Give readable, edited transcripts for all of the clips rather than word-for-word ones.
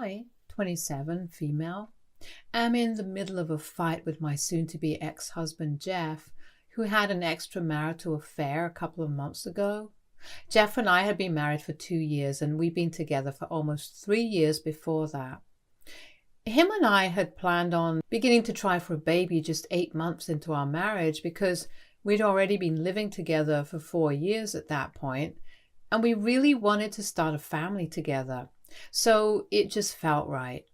I, 27, female, am in the middle of a fight with my soon-to-be ex-husband Jeff, who had an extramarital affair a couple of months ago. Jeff and I had been married for 2 years, and we'd been together for almost 3 years before that. Him and I had planned on beginning to try for a baby just 8 months into our marriage because we'd already been living together for 4 years at that point, and we really wanted to start a family together. So it just felt right.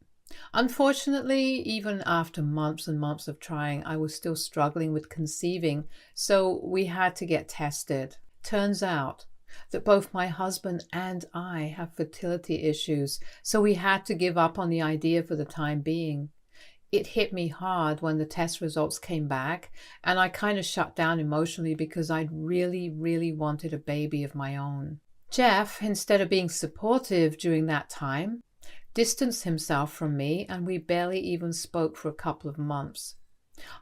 Unfortunately, even after months and months of trying, I was still struggling with conceiving, so we had to get tested. Turns out that both my husband and I have fertility issues, so we had to give up on the idea for the time being. It hit me hard when the test results came back, and I kind of shut down emotionally because I'd really wanted a baby of my own. Jeff, instead of being supportive during that time, distanced himself from me, and we barely even spoke for a couple of months.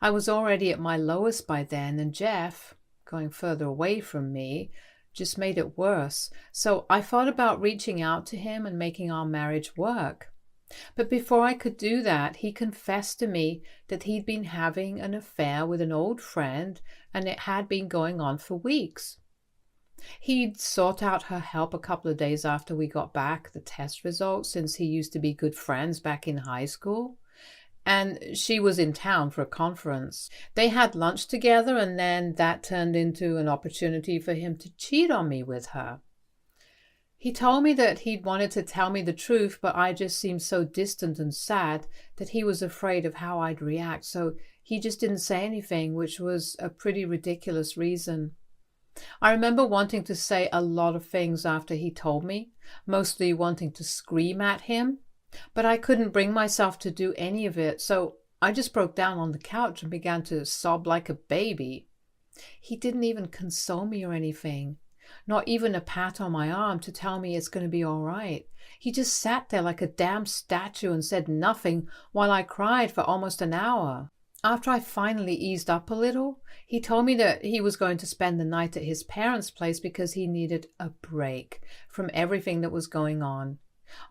I was already at my lowest by then, and Jeff, going further away from me, just made it worse. So I thought about reaching out to him and making our marriage work. But before I could do that, he confessed to me that he'd been having an affair with an old friend, and it had been going on for weeks. He'd sought out her help a couple of days after we got back the test results, since he used to be good friends back in high school. And she was in town for a conference. They had lunch together, and then that turned into an opportunity for him to cheat on me with her. He told me that he'd wanted to tell me the truth, but I just seemed so distant and sad that he was afraid of how I'd react, so he just didn't say anything, which was a pretty ridiculous reason. I remember wanting to say a lot of things after he told me, mostly wanting to scream at him, but I couldn't bring myself to do any of it, so I just broke down on the couch and began to sob like a baby. He didn't even console me or anything, not even a pat on my arm to tell me it's going to be all right. He just sat there like a damn statue and said nothing while I cried for almost an hour. After I finally eased up a little, he told me that he was going to spend the night at his parents' place because he needed a break from everything that was going on.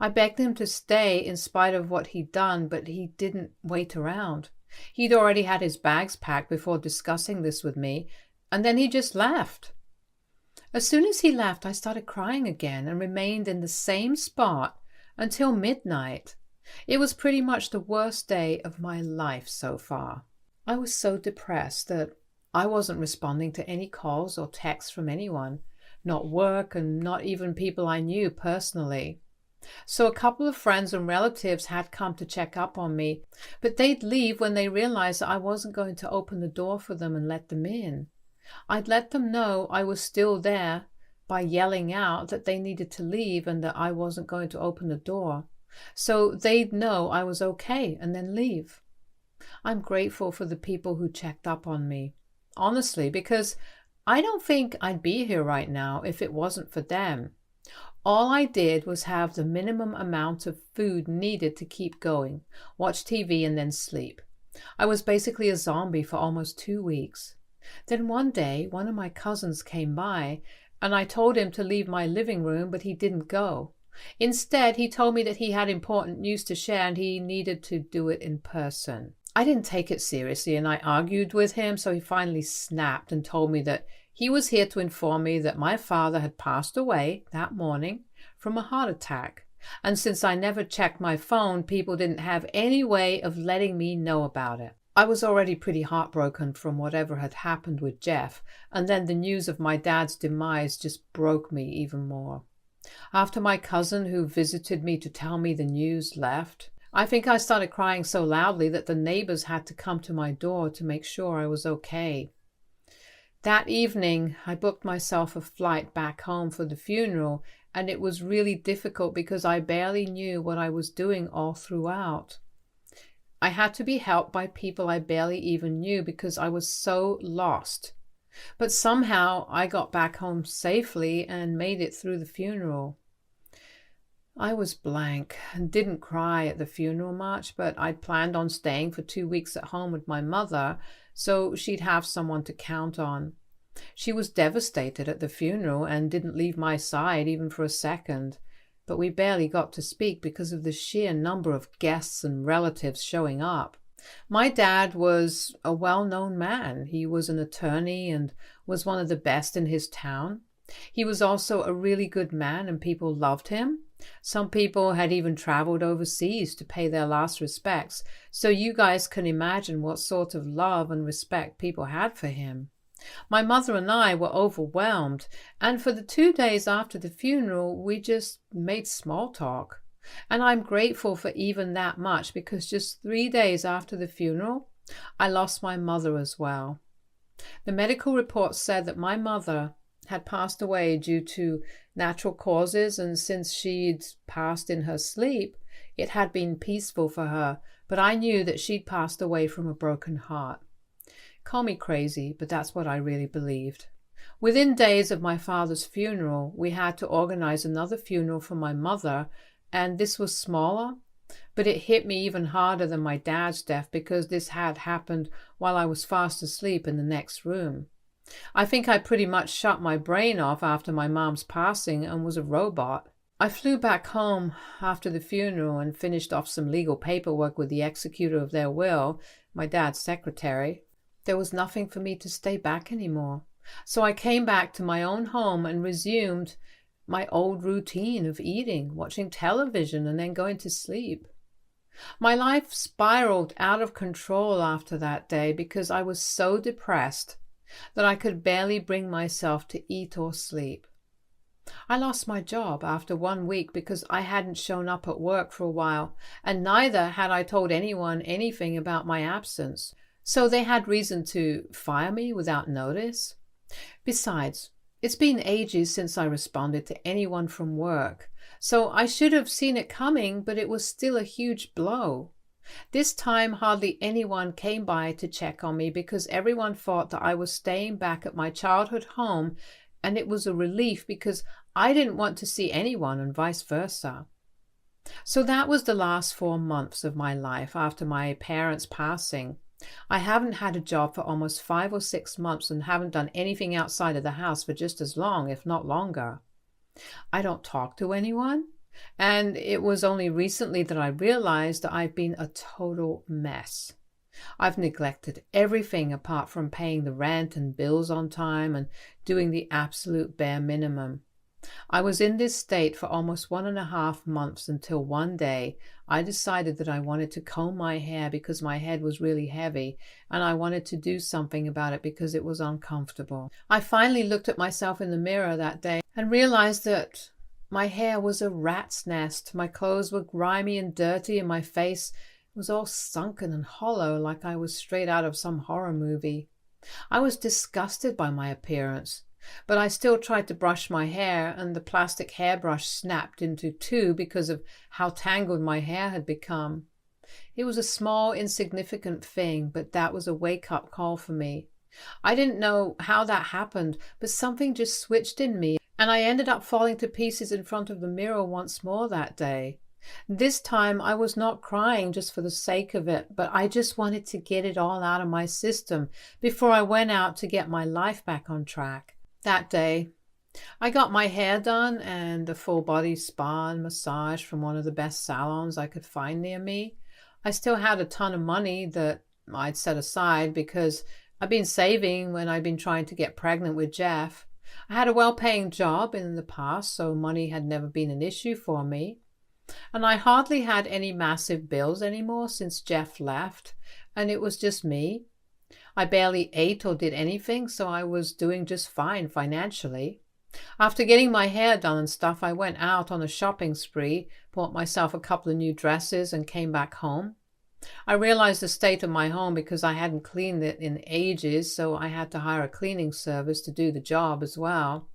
I begged him to stay in spite of what he'd done, but he didn't wait around. He'd already had his bags packed before discussing this with me, and then he just left. As soon as he left, I started crying again and remained in the same spot until midnight. It was pretty much the worst day of my life so far. I was so depressed that I wasn't responding to any calls or texts from anyone, not work and not even people I knew personally. So a couple of friends and relatives had come to check up on me, but they'd leave when they realized that I wasn't going to open the door for them and let them in. I'd let them know I was still there by yelling out that they needed to leave and that I wasn't going to open the door, so they'd know I was okay and then leave. I'm grateful for the people who checked up on me, honestly, because I don't think I'd be here right now if it wasn't for them. All I did was have the minimum amount of food needed to keep going, watch TV, and then sleep. I was basically a zombie for almost 2 weeks. Then one day, one of my cousins came by, and I told him to leave my living room, but he didn't go. Instead, he told me that he had important news to share and he needed to do it in person. I didn't take it seriously, and I argued with him, so he finally snapped and told me that he was here to inform me that my father had passed away that morning from a heart attack, and since I never checked my phone, people didn't have any way of letting me know about it. I was already pretty heartbroken from whatever had happened with Jeff, and then the news of my dad's demise just broke me even more. After my cousin who visited me to tell me the news left, I think I started crying so loudly that the neighbors had to come to my door to make sure I was okay. That evening, I booked myself a flight back home for the funeral, and it was really difficult because I barely knew what I was doing all throughout. I had to be helped by people I barely even knew because I was so lost. But somehow I got back home safely and made it through the funeral. I was blank and didn't cry at the funeral much, but I'd planned on staying for 2 weeks at home with my mother, so she'd have someone to count on. She was devastated at the funeral and didn't leave my side even for a second. but we barely got to speak because of the sheer number of guests and relatives showing up. My dad was a well-known man. He was an attorney and was one of the best in his town. He was also a really good man and people loved him. Some people had even traveled overseas to pay their last respects, so you guys can imagine what sort of love and respect people had for him. My mother and I were overwhelmed, and for the 2 days after the funeral, we just made small talk. And I'm grateful for even that much because just 3 days after the funeral, I lost my mother as well. The medical report said that my mother had passed away due to natural causes, and since she'd passed in her sleep, it had been peaceful for her, but I knew that she'd passed away from a broken heart. Call me crazy, but that's what I really believed. Within days of my father's funeral, we had to organize another funeral for my mother, and this was smaller, but it hit me even harder than my dad's death because this had happened while I was fast asleep in the next room. I think I pretty much shut my brain off after my mom's passing and was a robot. I flew back home after the funeral and finished off some legal paperwork with the executor of their will, my dad's secretary. There was nothing for me to stay back anymore. So I came back to my own home and resumed my old routine of eating, watching television, and then going to sleep. My life spiraled out of control after that day because I was so depressed that I could barely bring myself to eat or sleep. I lost my job after 1 week because I hadn't shown up at work for a while, and neither had I told anyone anything about my absence. So they had reason to fire me without notice. Besides, it's been ages since I responded to anyone from work, so I should have seen it coming, but it was still a huge blow. This time hardly anyone came by to check on me because everyone thought that I was staying back at my childhood home, and it was a relief because I didn't want to see anyone and vice versa. So that was the last 4 months of my life after my parents' passing. I haven't had a job for almost 5 or 6 months and haven't done anything outside of the house for just as long, if not longer. I don't talk to anyone. And it was only recently that I realized that I've been a total mess. I've neglected everything apart from paying the rent and bills on time and doing the absolute bare minimum. I was in this state for almost 1.5 months until one day I decided that I wanted to comb my hair because my head was really heavy and I wanted to do something about it because it was uncomfortable. I finally looked at myself in the mirror that day and realized that my hair was a rat's nest, my clothes were grimy and dirty, and my face was all sunken and hollow like I was straight out of some horror movie. I was disgusted by my appearance, but I still tried to brush my hair, and the plastic hairbrush snapped into two because of how tangled my hair had become. It was a small, insignificant thing, but that was a wake-up call for me. I didn't know how that happened, but something just switched in me, and I ended up falling to pieces in front of the mirror once more that day. This time I was not crying just for the sake of it, but I just wanted to get it all out of my system before I went out to get my life back on track. That day, I got my hair done and a full body spa and massage from one of the best salons I could find near me. I still had a ton of money that I'd set aside because I'd been saving when I'd been trying to get pregnant with Jeff. I had a well-paying job in the past, so money had never been an issue for me. And I hardly had any massive bills anymore since Jeff left, and it was just me. I barely ate or did anything, so I was doing just fine financially. After getting my hair done and stuff, I went out on a shopping spree, bought myself a couple of new dresses, and came back home. I realized the state of my home because I hadn't cleaned it in ages, so I had to hire a cleaning service to do the job as well.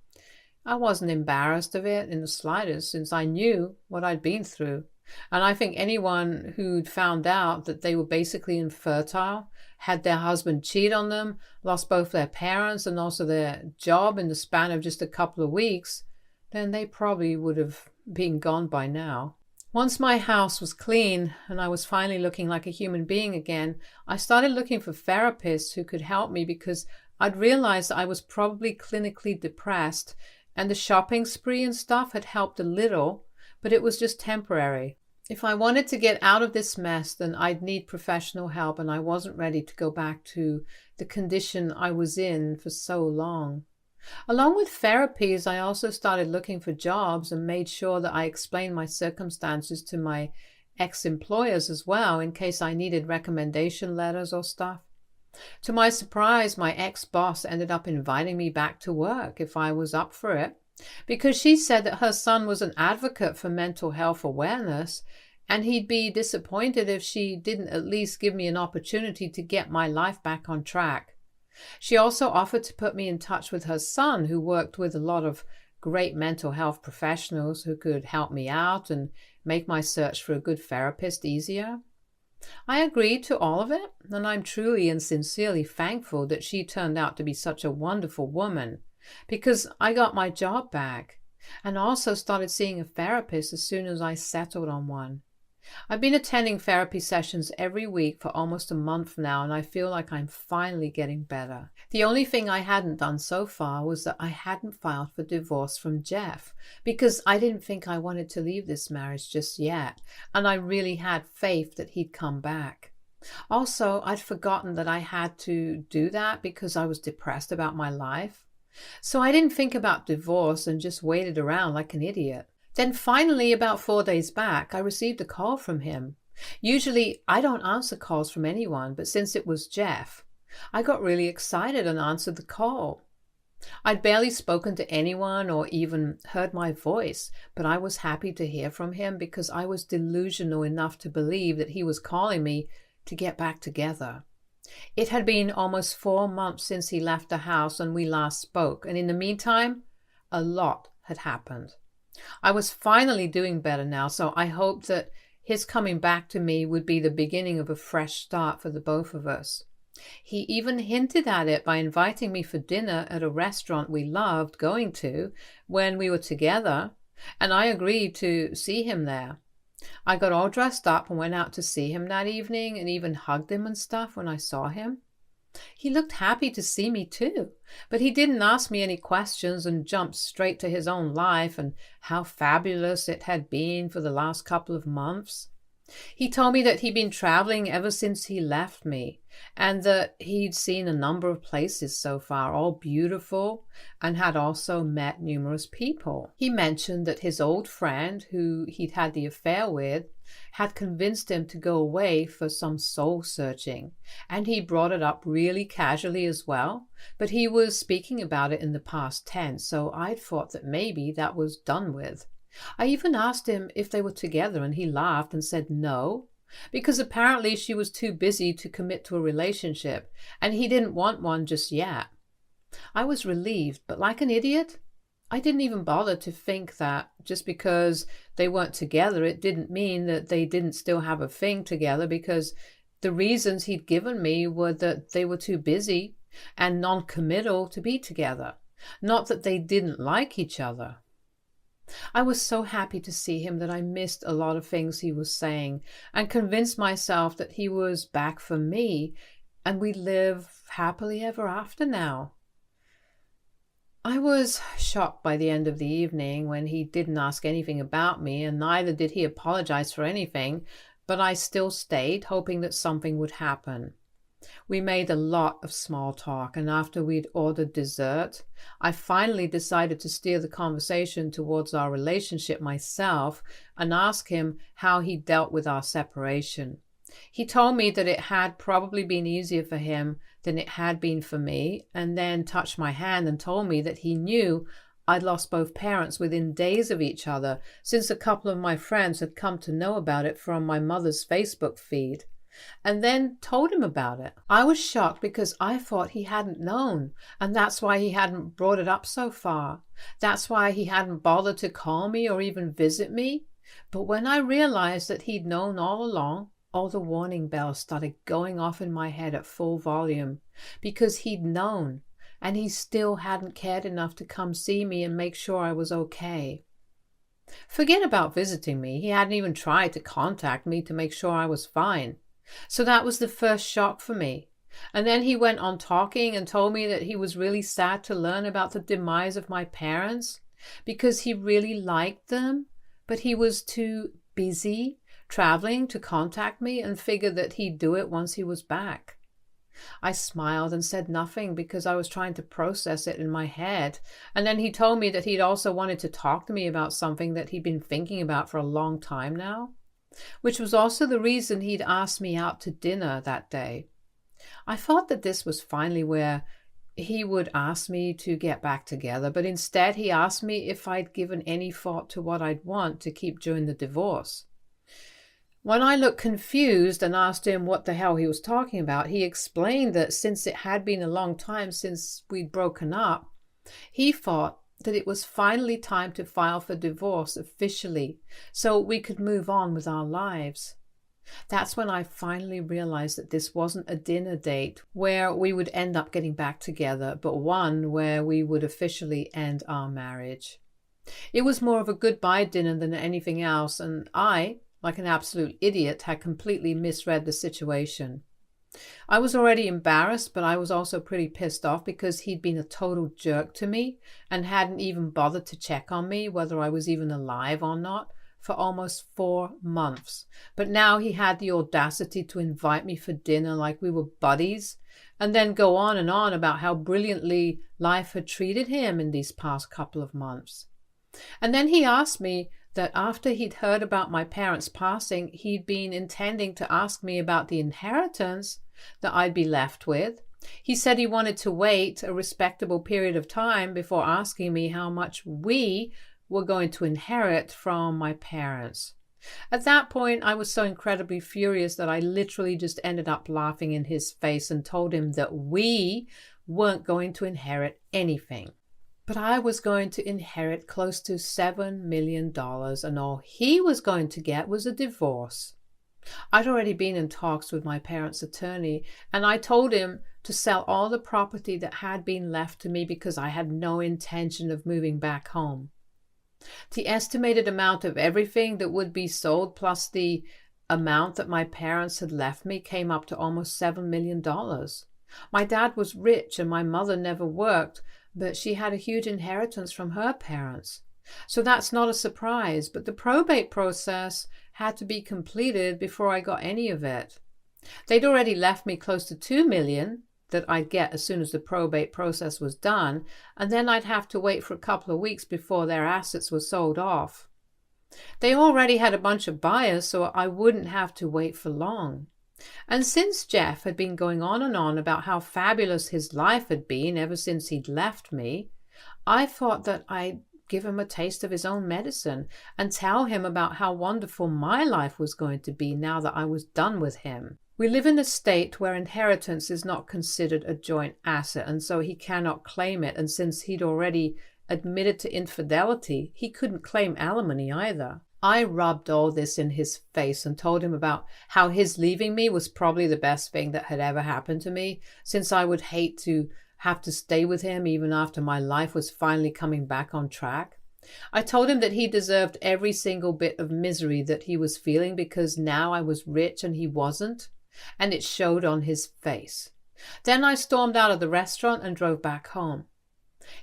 I wasn't embarrassed of it in the slightest since I knew what I'd been through. And I think anyone who'd found out that they were basically infertile, had their husband cheat on them, lost both their parents and also their job in the span of just a couple of weeks, then they probably would have been gone by now. Once my house was clean and I was finally looking like a human being again, I started looking for therapists who could help me because I'd realized that I was probably clinically depressed, and the shopping spree and stuff had helped a little, but it was just temporary. If I wanted to get out of this mess, then I'd need professional help, and I wasn't ready to go back to the condition I was in for so long. Along with therapies, I also started looking for jobs and made sure that I explained my circumstances to my ex-employers as well, in case I needed recommendation letters or stuff. To my surprise, my ex-boss ended up inviting me back to work if I was up for it, because she said that her son was an advocate for mental health awareness, and he'd be disappointed if she didn't at least give me an opportunity to get my life back on track. She also offered to put me in touch with her son, who worked with a lot of great mental health professionals who could help me out and make my search for a good therapist easier. I agreed to all of it, and I'm truly and sincerely thankful that she turned out to be such a wonderful woman, because I got my job back and also started seeing a therapist as soon as I settled on one. I've been attending therapy sessions every week for almost a month now, and I feel like I'm finally getting better. The only thing I hadn't done so far was that I hadn't filed for divorce from Jeff, because I didn't think I wanted to leave this marriage just yet, and I really had faith that he'd come back. Also, I'd forgotten that I had to do that because I was depressed about my life. So I didn't think about divorce and just waited around like an idiot. Then finally, about 4 days back, I received a call from him. Usually, I don't answer calls from anyone, but since it was Jeff, I got really excited and answered the call. I'd barely spoken to anyone or even heard my voice, but I was happy to hear from him because I was delusional enough to believe that he was calling me to get back together. It had been almost 4 months since he left the house when we last spoke, and in the meantime, a lot had happened. I was finally doing better now, so I hoped that his coming back to me would be the beginning of a fresh start for the both of us. He even hinted at it by inviting me for dinner at a restaurant we loved going to when we were together, and I agreed to see him there. I got all dressed up and went out to see him that evening and even hugged him and stuff when I saw him. He looked happy to see me too, but he didn't ask me any questions and jumped straight to his own life and how fabulous it had been for the last couple of months. He told me that he'd been traveling ever since he left me, and that he'd seen a number of places so far, all beautiful, and had also met numerous people. He mentioned that his old friend, who he'd had the affair with, had convinced him to go away for some soul searching, and he brought it up really casually as well, but he was speaking about it in the past tense, so I'd thought that maybe that was done with. I even asked him if they were together, and he laughed and said no, because apparently she was too busy to commit to a relationship, and he didn't want one just yet. I was relieved, but like an idiot, I didn't even bother to think that just because they weren't together, it didn't mean that they didn't still have a thing together, because the reasons he'd given me were that they were too busy and non-committal to be together, not that they didn't like each other. I was so happy to see him that I missed a lot of things he was saying and convinced myself that he was back for me and we'd live happily ever after now. I was shocked by the end of the evening when he didn't ask anything about me, and neither did he apologize for anything, but I still stayed, hoping that something would happen. We made a lot of small talk, and after we'd ordered dessert, I finally decided to steer the conversation towards our relationship myself and ask him how he dealt with our separation. He told me that it had probably been easier for him than it had been for me, and then touched my hand and told me that he knew I'd lost both parents within days of each other, since a couple of my friends had come to know about it from my mother's Facebook feed, and then told him about it. I was shocked because I thought he hadn't known, and that's why he hadn't brought it up so far. That's why he hadn't bothered to call me or even visit me. But when I realized that he'd known all along, all the warning bells started going off in my head at full volume, because he'd known, and he still hadn't cared enough to come see me and make sure I was okay. Forget about visiting me. He hadn't even tried to contact me to make sure I was fine. So that was the first shock for me. And then he went on talking and told me that he was really sad to learn about the demise of my parents, because he really liked them, but he was too busy traveling to contact me and figured that he'd do it once he was back. I smiled and said nothing because I was trying to process it in my head. And then he told me that he'd also wanted to talk to me about something that he'd been thinking about for a long time now, which was also the reason he'd asked me out to dinner that day. I thought that this was finally where he would ask me to get back together, but instead he asked me if I'd given any thought to what I'd want to keep during the divorce. When I looked confused and asked him what the hell he was talking about, he explained that since it had been a long time since we'd broken up, he thought that it was finally time to file for divorce officially so we could move on with our lives. That's when I finally realized that this wasn't a dinner date where we would end up getting back together, but one where we would officially end our marriage. It was more of a goodbye dinner than anything else, and I, like an absolute idiot, had completely misread the situation. I was already embarrassed, but I was also pretty pissed off because he'd been a total jerk to me and hadn't even bothered to check on me, whether I was even alive or not, for almost 4 months. But now he had the audacity to invite me for dinner like we were buddies, and then go on and on about how brilliantly life had treated him in these past couple of months. And then he asked me that after he'd heard about my parents' passing, he'd been intending to ask me about the inheritance that I'd be left with. He said he wanted to wait a respectable period of time before asking me how much we were going to inherit from my parents. At that point, I was so incredibly furious that I literally just ended up laughing in his face and told him that we weren't going to inherit anything. But I was going to inherit close to $7 million, and all he was going to get was a divorce. I'd already been in talks with my parents' attorney, and I told him to sell all the property that had been left to me because I had no intention of moving back home. The estimated amount of everything that would be sold plus the amount that my parents had left me came up to almost $7 million. My dad was rich and my mother never worked, but she had a huge inheritance from her parents. So that's not a surprise, but the probate process had to be completed before I got any of it. They'd already left me close to $2 million that I'd get as soon as the probate process was done, and then I'd have to wait for a couple of weeks before their assets were sold off. They already had a bunch of buyers, so I wouldn't have to wait for long. And since Jeff had been going on and on about how fabulous his life had been ever since he'd left me, I thought that I'd give him a taste of his own medicine and tell him about how wonderful my life was going to be now that I was done with him. We live in a state where inheritance is not considered a joint asset, and so he cannot claim it, and since he'd already admitted to infidelity, he couldn't claim alimony either. I rubbed all this in his face and told him about how his leaving me was probably the best thing that had ever happened to me, since I would hate to have to stay with him even after my life was finally coming back on track. I told him that he deserved every single bit of misery that he was feeling because now I was rich and he wasn't, and it showed on his face. Then I stormed out of the restaurant and drove back home.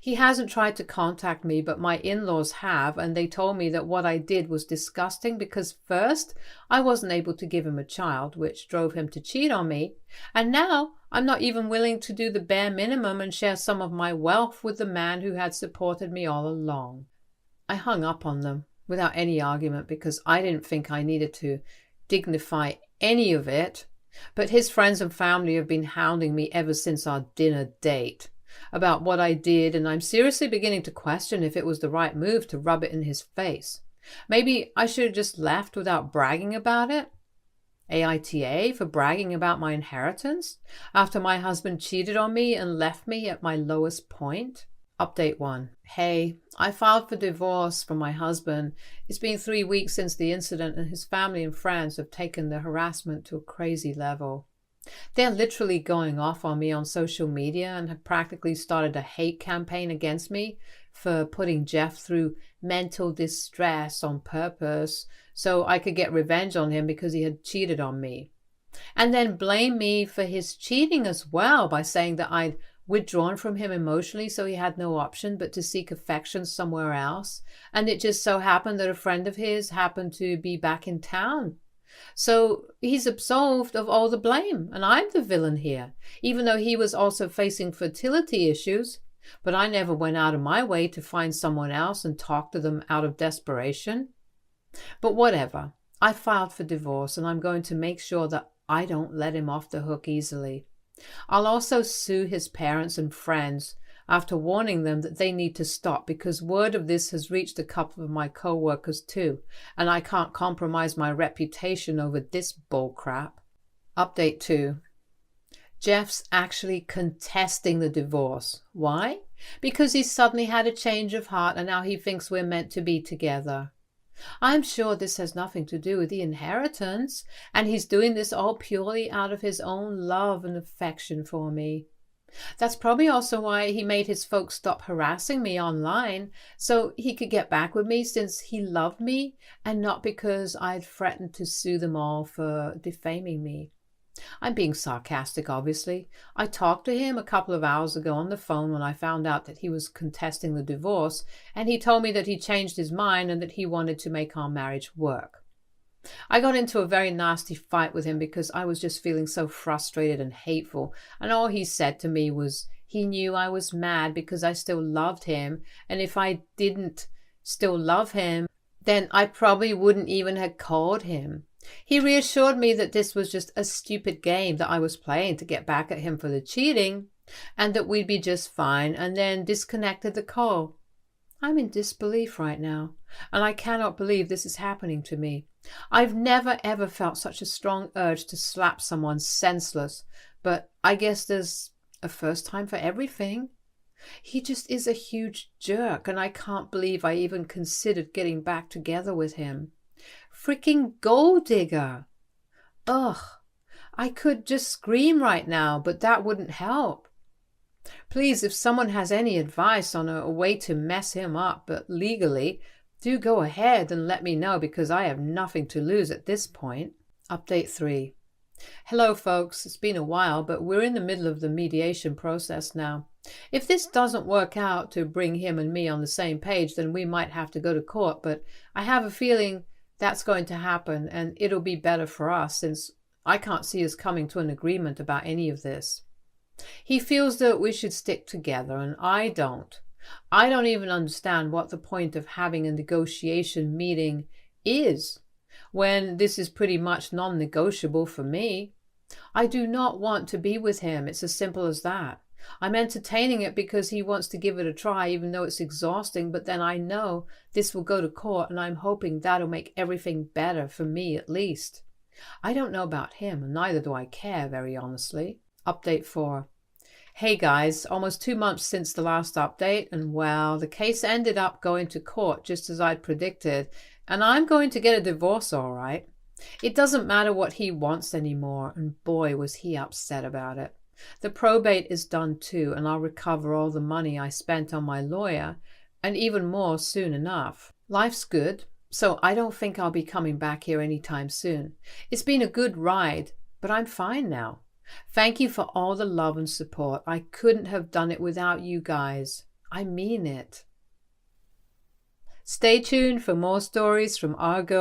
He hasn't tried to contact me, but my in-laws have, and they told me that what I did was disgusting because first, I wasn't able to give him a child, which drove him to cheat on me, and now I'm not even willing to do the bare minimum and share some of my wealth with the man who had supported me all along. I hung up on them without any argument because I didn't think I needed to dignify any of it, but his friends and family have been hounding me ever since our dinner date about what I did, and I'm seriously beginning to question if it was the right move to rub it in his face. Maybe I should have just left without bragging about it. AITA for bragging about my inheritance after my husband cheated on me and left me at my lowest point. Update 1. Hey, I filed for divorce from my husband. It's been 3 weeks since the incident, and his family and friends have taken the harassment to a crazy level. They're literally going off on me on social media and have practically started a hate campaign against me for putting Jeff through mental distress on purpose so I could get revenge on him because he had cheated on me. And then blame me for his cheating as well by saying that I'd withdrawn from him emotionally, so he had no option but to seek affection somewhere else. And it just so happened that a friend of his happened to be back in town. So he's absolved of all the blame, and I'm the villain here, even though he was also facing fertility issues. But I never went out of my way to find someone else and talk to them out of desperation. But whatever, I filed for divorce, and I'm going to make sure that I don't let him off the hook easily. I'll also sue his parents and friends after warning them that they need to stop, because word of this has reached a couple of my co-workers too, and I can't compromise my reputation over this bullcrap. Update 2. Jeff's actually contesting the divorce. Why? Because he suddenly had a change of heart and now he thinks we're meant to be together. I'm sure this has nothing to do with the inheritance, and he's doing this all purely out of his own love and affection for me. That's probably also why he made his folks stop harassing me online, so he could get back with me, since he loved me and not because I'd threatened to sue them all for defaming me. I'm being sarcastic, obviously. I talked to him a couple of hours ago on the phone when I found out that he was contesting the divorce, and he told me that he changed his mind and that he wanted to make our marriage work. I got into a very nasty fight with him because I was just feeling so frustrated and hateful, and all he said to me was he knew I was mad because I still loved him, and if I didn't still love him, then I probably wouldn't even have called him. He reassured me that this was just a stupid game that I was playing to get back at him for the cheating, and that we'd be just fine, and then disconnected the call. I'm in disbelief right now, and I cannot believe this is happening to me. I've never ever felt such a strong urge to slap someone senseless, but I guess there's a first time for everything. He just is a huge jerk, and I can't believe I even considered getting back together with him. Freaking gold digger! Ugh, I could just scream right now, but that wouldn't help. Please, if someone has any advice on a way to mess him up, but legally, do go ahead and let me know, because I have nothing to lose at this point. Update 3. Hello folks, it's been a while, but we're in the middle of the mediation process now. If this doesn't work out to bring him and me on the same page, then we might have to go to court, but I have a feeling that's going to happen, and it'll be better for us, since I can't see us coming to an agreement about any of this. He feels that we should stick together, and I don't. I don't even understand what the point of having a negotiation meeting is, when this is pretty much non-negotiable for me. I do not want to be with him. It's as simple as that. I'm entertaining it because he wants to give it a try, even though it's exhausting, but then I know this will go to court, and I'm hoping that'll make everything better for me at least. I don't know about him, and neither do I care, very honestly. Update 4. Hey guys, almost 2 months since the last update, and well, the case ended up going to court just as I'd predicted, and I'm going to get a divorce all right. It doesn't matter what he wants anymore, and boy was he upset about it. The probate is done too, and I'll recover all the money I spent on my lawyer, and even more soon enough. Life's good, so I don't think I'll be coming back here anytime soon. It's been a good ride, but I'm fine now. Thank you for all the love and support. I couldn't have done it without you guys. I mean it. Stay tuned for more stories from our girl